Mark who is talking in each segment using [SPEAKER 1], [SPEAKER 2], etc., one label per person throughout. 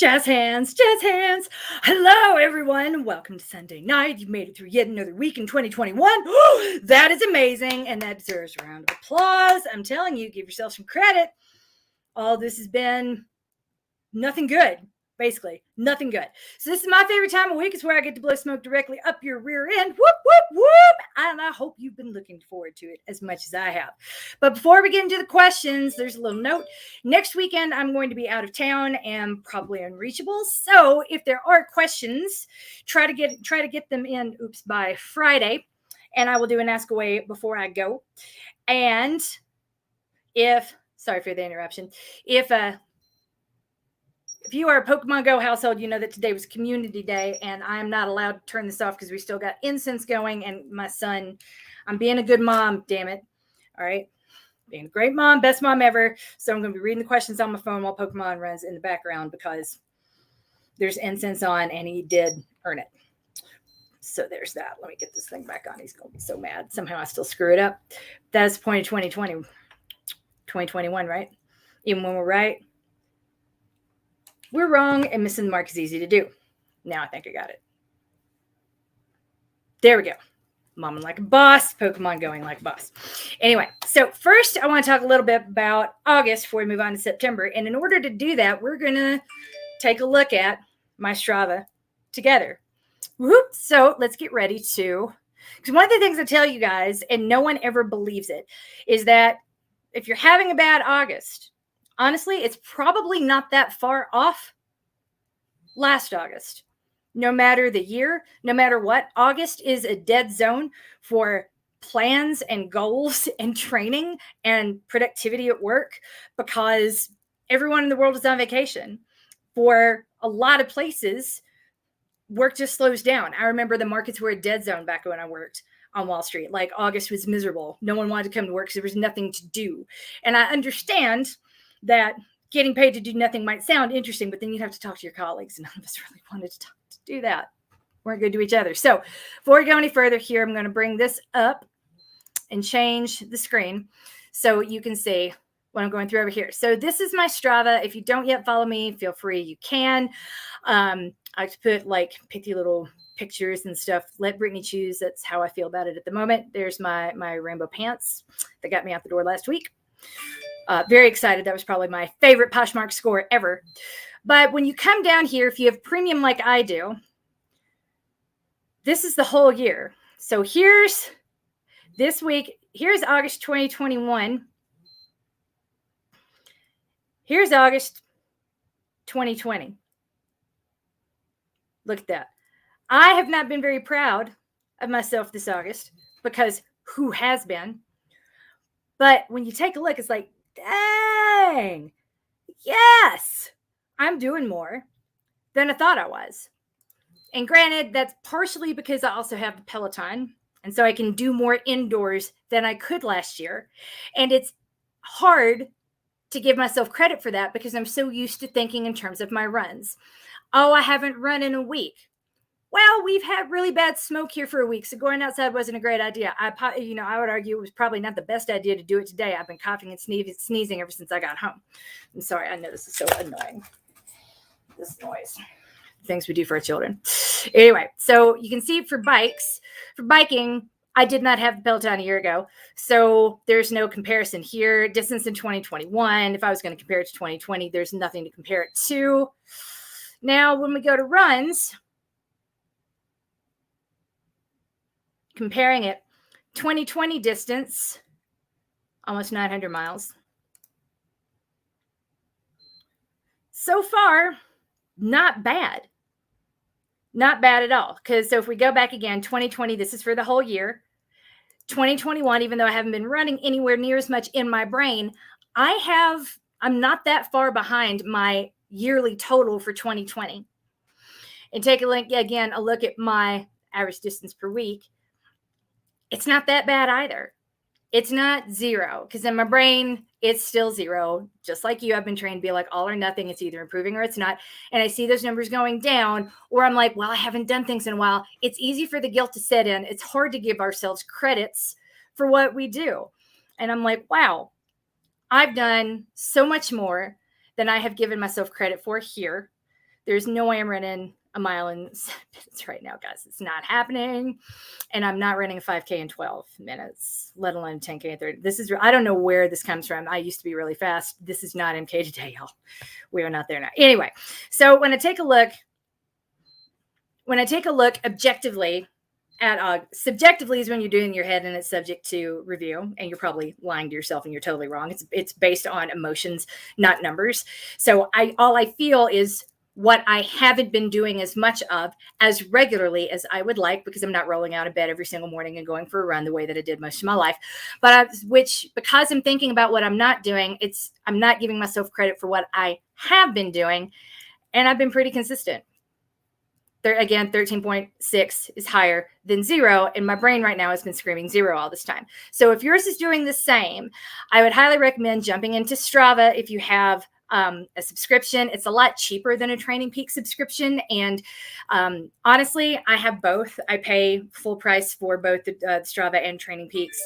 [SPEAKER 1] Jazz hands, jazz hands. Hello, everyone. Welcome to Sunday night. You made it through yet another week in 2021. That is amazing, and that deserves a round of applause. I'm telling you, give yourself some credit. All this has been nothing good. Basically, nothing good. So this is my favorite time of week. It's where I get to blow smoke directly up your rear end. Whoop, whoop, whoop. And I hope you've been looking forward to it as much as I have. But before we get into the questions, there's a little note. Next weekend, I'm going to be out of town and probably unreachable. So if there are questions, try to get them in, by Friday. And I will do an AskAway before I go. And sorry for the interruption. If you are a Pokemon Go household, you know that today was Community Day, and I'm not allowed to turn this off because we still got incense going. And my son, I'm being a good mom, damn it. All right. Being a great mom, best mom ever. So I'm going to be reading the questions on my phone while Pokemon runs in the background because there's incense on and he did earn it. So there's that. Let me get this thing back on. He's going to be so mad. Somehow I still screw it up. That's the point of 2021, right? Even when we're right. We're wrong, and missing the mark is easy to do. Now I think I got it. There we go. Momming like a boss, Pokemon going like a boss. Anyway, so first I want to talk a little bit about August before we move on to September. And in order to do that, we're going to take a look at my Strava together. Whoop. So let's get ready to, because one of the things I tell you guys, and no one ever believes it, is that if you're having a bad August, honestly, it's probably not that far off last August. No matter the year, no matter what, August is a dead zone for plans and goals and training and productivity at work because everyone in the world is on vacation. For a lot of places, work just slows down. I remember the markets were a dead zone back when I worked on Wall Street. Like August was miserable. No one wanted to come to work because there was nothing to do. And I understand that getting paid to do nothing might sound interesting, but then you'd have to talk to your colleagues. And none of us really wanted to do that. We're good to each other. So before we go any further here, I'm going to bring this up and change the screen so you can see what I'm going through over here. So this is my Strava. If you don't yet follow me, feel free. You can. I put picky little pictures and stuff. Let Brittany choose. That's how I feel about it at the moment. There's my rainbow pants that got me out the door last week. Very excited. That was probably my favorite Poshmark score ever. But when you come down here, if you have premium like I do, this is the whole year. So here's this week. Here's August 2021. Here's August 2020. Look at that. I have not been very proud of myself this August because who has been? But when you take a look, it's like, dang, yes, I'm doing more than I thought I was. And granted, that's partially because I also have the Peloton. And so I can do more indoors than I could last year. And it's hard to give myself credit for that because I'm so used to thinking in terms of my runs. Oh, I haven't run in a week. Well, we've had really bad smoke here for a week, so going outside wasn't a great idea. I would argue it was probably not the best idea to do it today. I've been coughing and sneezing ever since I got home. I'm sorry. I know this is so annoying. This noise. Things we do for our children. Anyway, so you can see for biking, I did not have the Peloton a year ago, so there's no comparison here. Distance in 2021, if I was going to compare it to 2020, there's nothing to compare it to. Now, when we go to runs, comparing it, 2020 distance, almost 900 miles. So far, not bad. Not bad at all. So if we go back again, 2020, this is for the whole year. 2021, even though I haven't been running anywhere near as much in my brain, I'm not that far behind my yearly total for 2020. And take a look at my average distance per week. It's not that bad either. It's not zero because in my brain, it's still zero. Just like you, I've been trained to be like all or nothing. It's either improving or it's not. And I see those numbers going down or I'm like, well, I haven't done things in a while. It's easy for the guilt to set in. It's hard to give ourselves credits for what we do. And I'm like, wow, I've done so much more than I have given myself credit for here. There's no way I'm running a mile in 7 minutes right now, guys. It's not happening. And I'm not running a 5K in 12 minutes, let alone 10K in 30. This is, I don't know where this comes from. I used to be really fast. This is not MK today, y'all. We are not there now. Anyway, so when I take a look objectively at subjectively is when you're doing your head and it's subject to review, and you're probably lying to yourself and you're totally wrong. It's based on emotions, not numbers. So all I feel is what I haven't been doing as much of as regularly as I would like, because I'm not rolling out of bed every single morning and going for a run the way that I did most of my life. But because I'm thinking about what I'm not doing, I'm not giving myself credit for what I have been doing, and I've been pretty consistent. Again, 13.6 is higher than 0. And my brain right now has been screaming 0 all this time. So if yours is doing the same, I would highly recommend jumping into Strava if you have a subscription. It's a lot cheaper than a Training Peaks subscription. And honestly, I have both. I pay full price for both the Strava and Training Peaks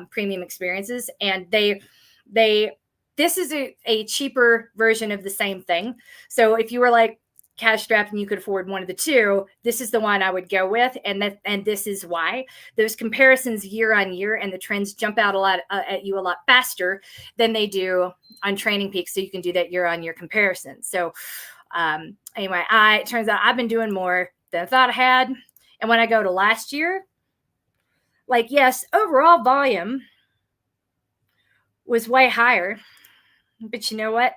[SPEAKER 1] premium experiences. And this is a cheaper version of the same thing. So if you were like cash strapped and you could afford one of the two, this is the one I would go with. And this is why. Those comparisons year on year and the trends jump out a lot at you a lot faster than they do on Training Peaks. So you can do that year on year comparison. So anyway, it turns out I've been doing more than I thought I had. And when I go to last year, like, yes, overall volume was way higher, but you know what?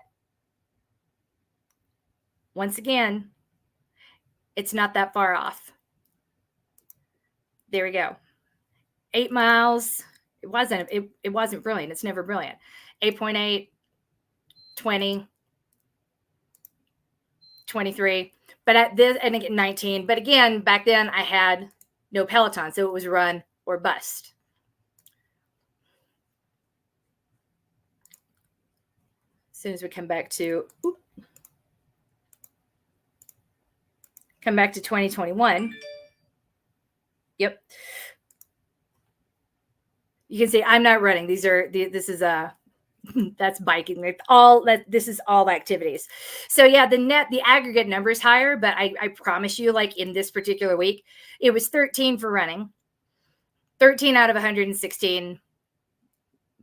[SPEAKER 1] Once again, it's not that far off. There we go. 8 miles. It wasn't brilliant. It's never brilliant. 8.8, 20, 23. But at this, and again, 19. But again, back then I had no Peloton, so it was run or bust. As soon as we come back to 2021. Yep. You can see I'm not running. This is that's biking. This is all activities. So yeah, the aggregate number is higher, but I promise you, like in this particular week, it was 13 for running, 13 out of 116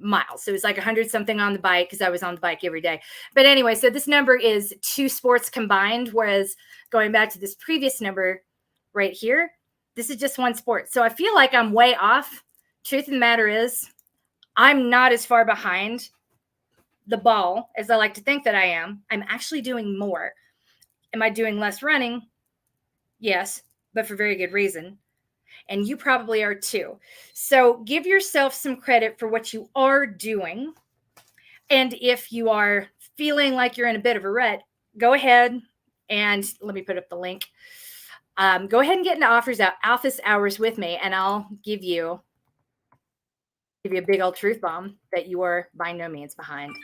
[SPEAKER 1] miles. So it was like 100 something on the bike because I was on the bike every day. But anyway, so this number is 2 sports combined, whereas going back to this previous number right here, this is just 1 sport. So I feel like I'm way off. Truth of the matter is, I'm not as far behind the ball as I like to think that I am. I'm actually doing more. Am I doing less running? Yes, but for very good reason. And you probably are too. So give yourself some credit for what you are doing. And if you are feeling like you're in a bit of a rut, go ahead and let me put up the link. Go ahead and get into office hours with me, and I'll give you a big old truth bomb that you are by no means behind.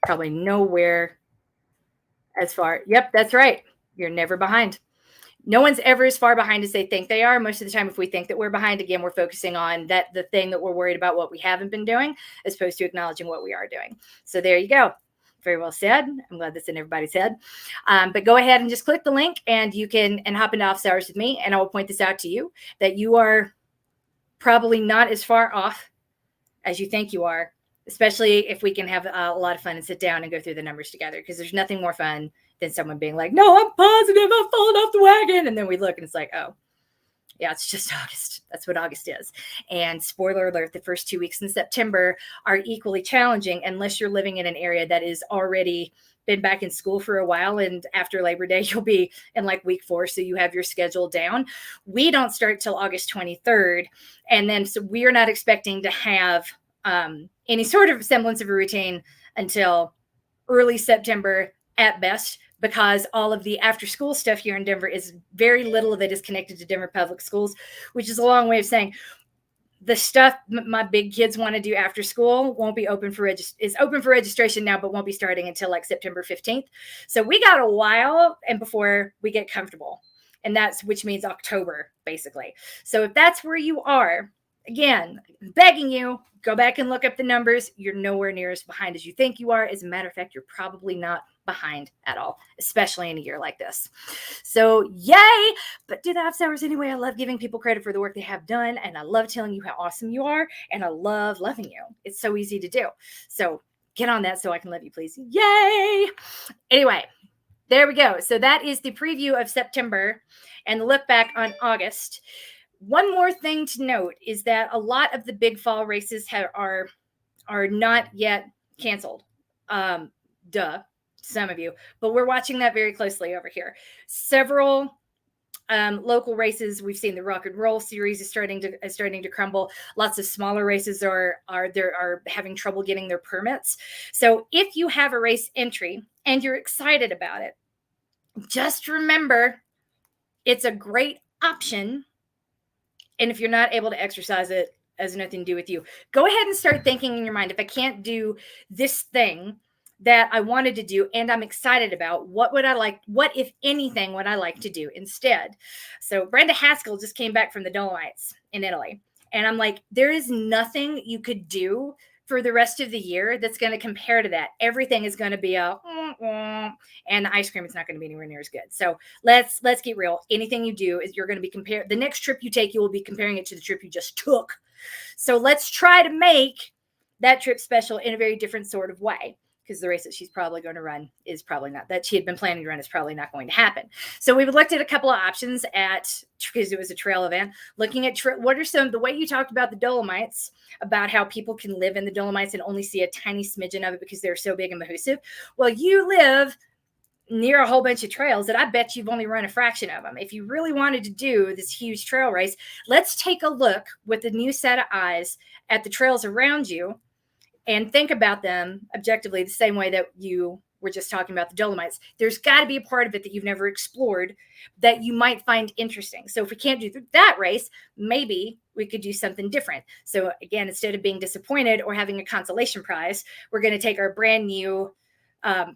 [SPEAKER 1] Probably nowhere as far. Yep, that's right. You're never behind. No one's ever as far behind as they think they are. Most of the time, if we think that we're behind, again, we're focusing on the thing that we're worried about, what we haven't been doing, as opposed to acknowledging what we are doing. So there you go. Very well said. I'm glad that's in everybody's head. But go ahead and just click the link, and you can hop into office hours with me, and I will point this out to you, that you are probably not as far off as you think you are, especially if we can have a lot of fun and sit down and go through the numbers together, because there's nothing more fun than someone being like, no, I'm positive I've fallen off the wagon. And then we look and it's like, oh, yeah, it's just August. That's what August is. And spoiler alert, the first 2 weeks in September are equally challenging unless you're living in an area that is already been back in school for a while. And after Labor Day, you'll be in like week 4. So you have your schedule down. We don't start till August 23rd. And then, so we are not expecting to have any sort of semblance of a routine until early September at best, because all of the after school stuff here in Denver is very little of it is connected to Denver public schools, which is a long way of saying the stuff my big kids want to do after school won't be open for is open for registration now, but won't be starting until like September 15th. So we got a while and before we get comfortable, and which means October basically. So if that's where you are, again, begging you, go back and look up the numbers. You're nowhere near as behind as you think you are. As a matter of fact, you're probably not behind at all, especially in a year like this. So yay, but do the office hours anyway. I love giving people credit for the work they have done, and I love telling you how awesome you are, and I love loving you. It's so easy to do. So get on that so I can love you, please. Yay. Anyway, there we go. So that is the preview of September and the look back on August. One more thing to note is that a lot of the big fall races are not yet canceled. Duh, some of you, but we're watching that very closely over here. Several local races, we've seen the Rock and Roll series is starting to crumble. Lots of smaller races are having trouble getting their permits. So if you have a race entry and you're excited about it, just remember it's a great option. And if you're not able to exercise it, it has nothing to do with you. Go ahead and start thinking in your mind, if I can't do this thing that I wanted to do and I'm excited about, what would I like? What, if anything, would I like to do instead? So Brenda Haskell just came back from the Dolomites in Italy. And I'm like, there is nothing you could do for the rest of the year that's going to compare to that. Everything is going to be and the ice cream is not going to be anywhere near as good. So let's get real. Anything you do is you're going to be compared. The next trip you take, you will be comparing it to the trip you just took. So let's try to make that trip special in a very different sort of way, because the race that she's probably going to run is probably not, that she had been planning to run, is probably not going to happen. So we've looked at a couple of options because it was a trail event, looking at what are some, the way you talked about the Dolomites, about how people can live in the Dolomites and only see a tiny smidgen of it because they're so big and massive. Well, you live near a whole bunch of trails that I bet you've only run a fraction of them. If you really wanted to do this huge trail race, let's take a look with a new set of eyes at the trails around you and think about them objectively the same way that you were just talking about the Dolomites. There's got to be a part of it that you've never explored that you might find interesting. So if we can't do that race, maybe we could do something different. So again, instead of being disappointed or having a consolation prize, we're going to take our brand new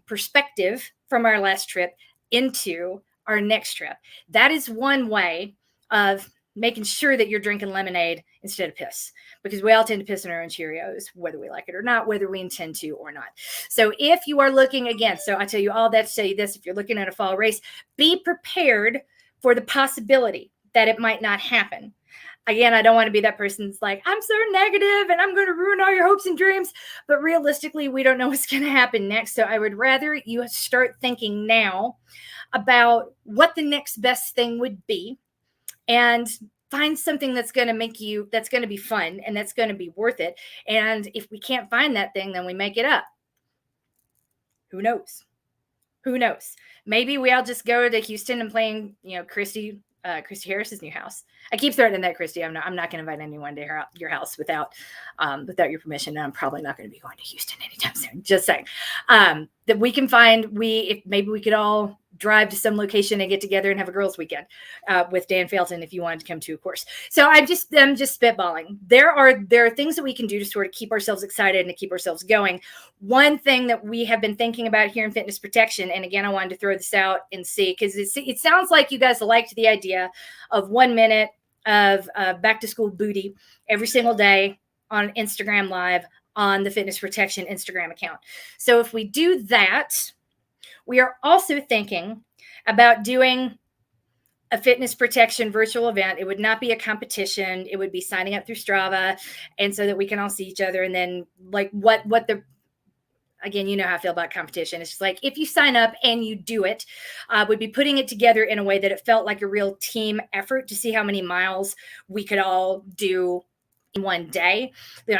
[SPEAKER 1] perspective from our last trip into our next trip. That is one way of making sure that you're drinking lemonade instead of piss, because we all tend to piss in our own Cheerios, whether we like it or not, whether we intend to or not. So if you are looking, again, so I tell you all that to tell you this, if you're looking at a fall race, be prepared for the possibility that it might not happen. Again, I don't want to be that person that's like, I'm so negative and I'm going to ruin all your hopes and dreams. But realistically, we don't know what's going to happen next. So I would rather you start thinking now about what the next best thing would be, and find something that's going to be fun and that's going to be worth it. And if we can't find that thing, then we make it up. Who knows? Maybe we all just go to Houston and playing, Christy Harris's new house. I keep threatening that, Christy. I'm not going to invite anyone to your house without your permission. And I'm probably not going to be going to Houston anytime soon. Just saying that we can find. If maybe we could all drive to some location and get together and have a girls' weekend with Dan Felton if you wanted to come to, of course. So I'm just spitballing. There are things that we can do to sort of keep ourselves excited and to keep ourselves going. One thing that we have been thinking about here in Fitness Protection, and again, I wanted to throw this out and see, because it sounds like you guys liked the idea of 1 minute of back to school booty every single day on Instagram Live on the Fitness Protection Instagram account. So if we do that, we are also thinking about doing a Fitness Protection virtual event. It would not be a competition. It would be signing up through Strava, and so that we can all see each other. And then again, you know how I feel about competition. It's just like, if you sign up and you do it, would be putting it together in a way that it felt like a real team effort to see how many miles we could all do in one day.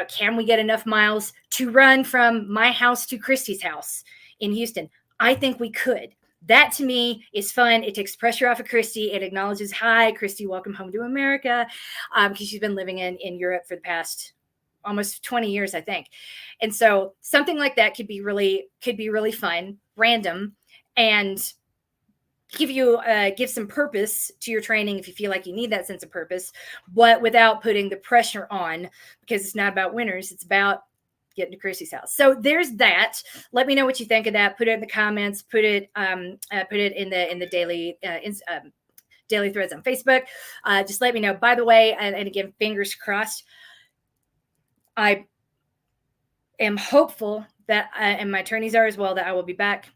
[SPEAKER 1] Can we get enough miles to run from my house to Christy's house in Houston? I think we could. That to me is fun. It takes pressure off of Christy. It acknowledges, hi, Christy, welcome home to America, because she's been living in Europe for the past almost 20 years, I think. And so something like that could be really fun, random, and give some purpose to your training if you feel like you need that sense of purpose, but without putting the pressure on, because it's not about winners. It's about getting to Chrissy's house. So there's that. Let me know what you think of that. Put it in the comments. Put it in the daily daily threads on Facebook. Just let me know. By the way, and again, fingers crossed, I am hopeful that, and my attorneys are as well, that I will be back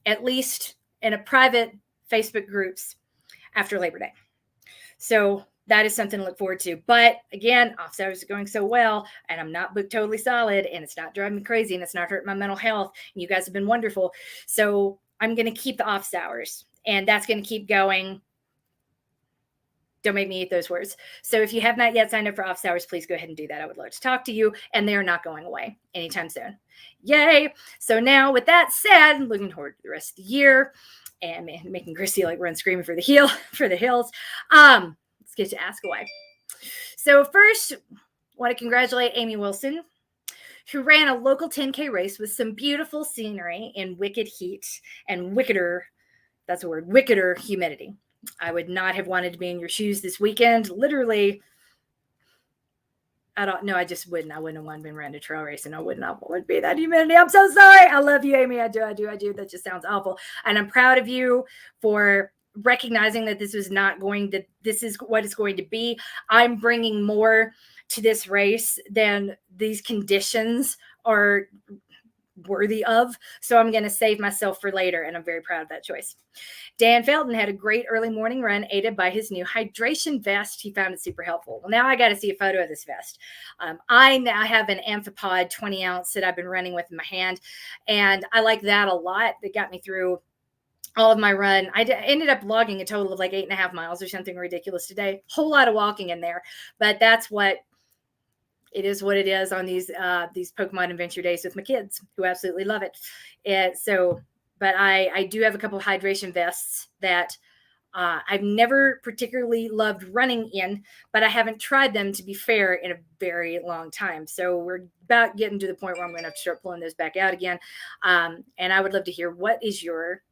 [SPEAKER 1] at least in a private Facebook groups after Labor Day. So that is something to look forward to. But again, office hours are going so well, and I'm not booked totally solid, and it's not driving me crazy, and it's not hurting my mental health. And you guys have been wonderful. So I'm going to keep the office hours, and that's going to keep going. Don't make me eat those words. So if you have not yet signed up for office hours, please go ahead and do that. I would love to talk to you, and they are not going away anytime soon. Yay. So now with that said, looking forward to the rest of the year and making Chrissy like run screaming for the hills. Let's get to AskAway. So first, I want to congratulate Amy Wilson, who ran a local 10K race with some beautiful scenery in wicked heat and wickeder humidity. I would not have wanted to be in your shoes this weekend. Literally, I just wouldn't. I wouldn't have wanted to be running a trail race, and I would not want to be that humidity. I'm so sorry. I love you, Amy. I do. That just sounds awful. And I'm proud of you for recognizing that this is what it's going to be. I'm bringing more to this race than these conditions are worthy of. So I'm going to save myself for later, and I'm very proud of that choice. Dan Felton had a great early morning run aided by his new hydration vest. He found it super helpful. Well, now I got to see a photo of this vest. I now have an Amphipod 20 ounce that I've been running with in my hand, and I like that a lot. That got me through all of my run. I ended up logging a total of like 8.5 miles or something ridiculous today. Whole lot of walking in there, but that's what it is on these Pokemon Adventure days with my kids, who absolutely love it. But I do have a couple of hydration vests that I've never particularly loved running in, but I haven't tried them, to be fair, in a very long time. So we're about getting to the point where I'm going to have to start pulling those back out again. And I would love to hear, what is your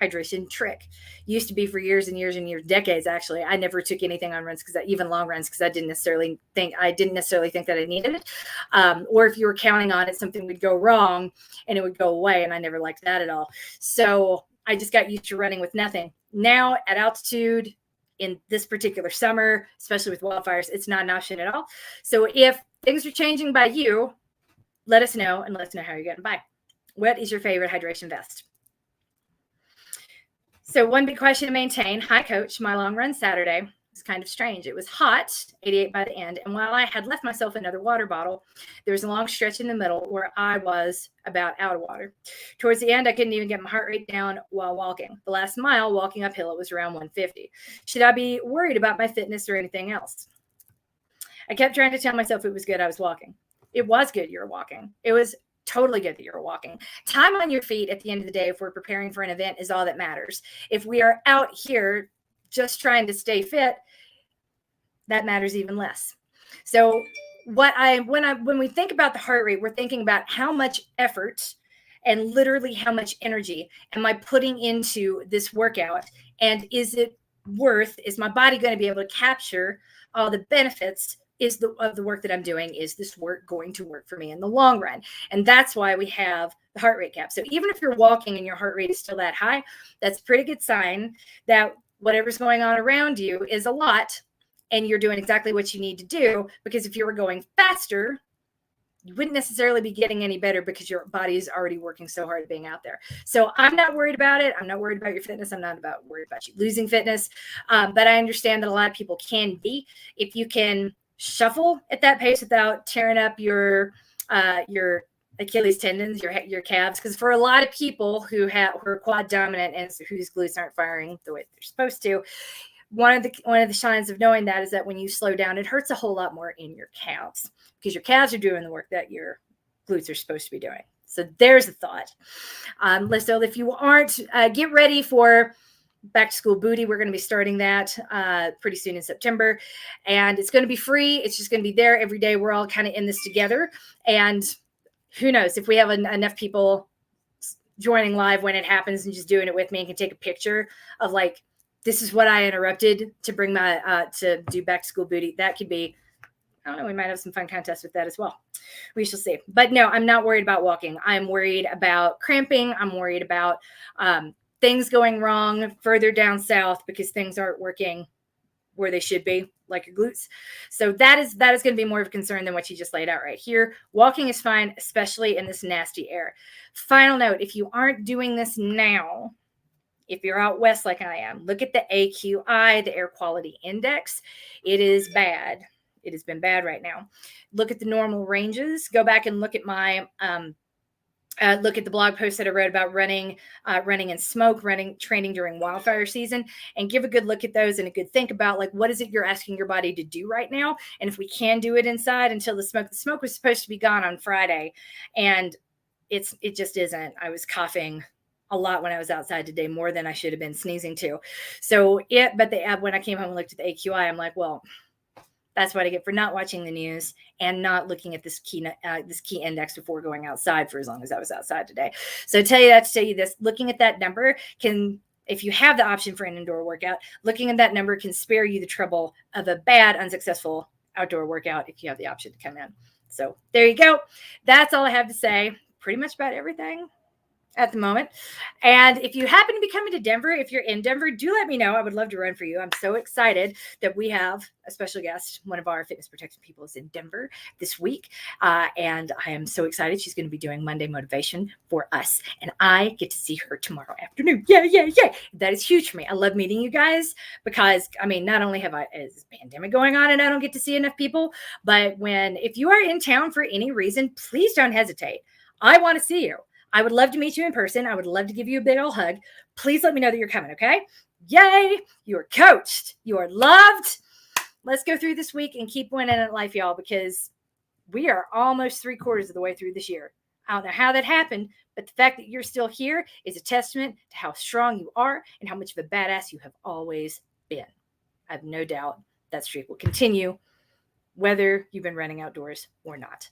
[SPEAKER 1] hydration trick? Used to be for years and years and years, decades actually. I never took anything on runs, even long runs, because I didn't necessarily think that I needed it. Or if you were counting on it, something would go wrong and it would go away, and I never liked that at all. So I just got used to running with nothing. Now at altitude, in this particular summer, especially with wildfires, it's not an option at all. So if things are changing by you, let us know, and let us know how you're getting by. What is your favorite hydration vest? So one big question to maintain. Hi, Coach. My long run Saturday was kind of strange. It was hot, 88 by the end. And while I had left myself another water bottle, there was a long stretch in the middle where I was about out of water. Towards the end, I couldn't even get my heart rate down while walking. The last mile, walking uphill, it was around 150. Should I be worried about my fitness or anything else? I kept trying to tell myself it was good I was walking. It was good you were walking. It was totally good that you're walking. Time on your feet at the end of the day, if we're preparing for an event, is all that matters. If we are out here just trying to stay fit, that matters even less. So when we think about the heart rate, we're thinking about how much effort and literally how much energy am I putting into this workout, and is my body going to be able to capture all the benefits of the work that I'm doing? Is this work going to work for me in the long run? And that's why we have the heart rate cap. So even if you're walking and your heart rate is still that high, that's a pretty good sign that whatever's going on around you is a lot, and you're doing exactly what you need to do. Because if you were going faster, you wouldn't necessarily be getting any better, because your body is already working so hard being out there. So I'm not worried about it. I'm not worried about your fitness. I'm not worried about you losing fitness. But I understand that a lot of people can be. If you can shuffle at that pace without tearing up your Achilles tendons, your calves, because for a lot of people who are quad dominant and whose glutes aren't firing the way they're supposed to, one of the signs of knowing that is that when you slow down, it hurts a whole lot more in your calves, because your calves are doing the work that your glutes are supposed to be doing. So there's a thought. So if you aren't, get ready for back to school booty. We're going to be starting that pretty soon in September, and it's going to be free. It's just going to be there every day. We're all kind of in this together, and who knows if we have enough people joining live when it happens and just doing it with me and can take a picture of like, this is what I interrupted to bring my to do back to school booty. That could be, I don't know, we might have some fun contests with that as well. We shall see. But no, I'm not worried about walking. I'm worried about cramping. I'm worried about things going wrong further down south because things aren't working where they should be, like your glutes. So that is going to be more of a concern than what you just laid out right here. Walking is fine, especially in this nasty air. Final note, if you aren't doing this now, if you're out west like I am, look at the AQI, the air quality index. It is bad. It has been bad right now. Look at the normal ranges. Go back and look at my look at the blog post that I wrote about running in smoke, training during wildfire season, and give a good look at those and a good think about, like, what is it you're asking your body to do right now? And if we can do it inside until the smoke was supposed to be gone on Friday, and it just isn't. I was coughing a lot when I was outside today, more than I should have been sneezing too. So when I came home and looked at the AQI, I'm like, well, that's what I get for not watching the news and not looking at this key index before going outside for as long as I was outside today. So to tell you this, looking at that number if you have the option for an indoor workout, looking at that number can spare you the trouble of a bad, unsuccessful outdoor workout if you have the option to come in. So there you go. That's all I have to say. Pretty much about everything at the moment. And if you happen to be coming to Denver, if you're in Denver, do let me know. I would love to run for you. I'm so excited that we have a special guest. One of our fitness protection people is in Denver this week. And I am so excited. She's going to be doing Monday motivation for us. And I get to see her tomorrow afternoon. Yeah. That is huge for me. I love meeting you guys because, not only is this pandemic going on and I don't get to see enough people, but if you are in town for any reason, please don't hesitate. I want to see you. I would love to meet you in person. I would love to give you a big old hug. Please let me know that you're coming, okay? Yay! You are coached. You are loved. Let's go through this week and keep winning at life, y'all, because we are almost 3/4 of the way through this year. I don't know how that happened, but the fact that you're still here is a testament to how strong you are and how much of a badass you have always been. I have no doubt that streak will continue, whether you've been running outdoors or not.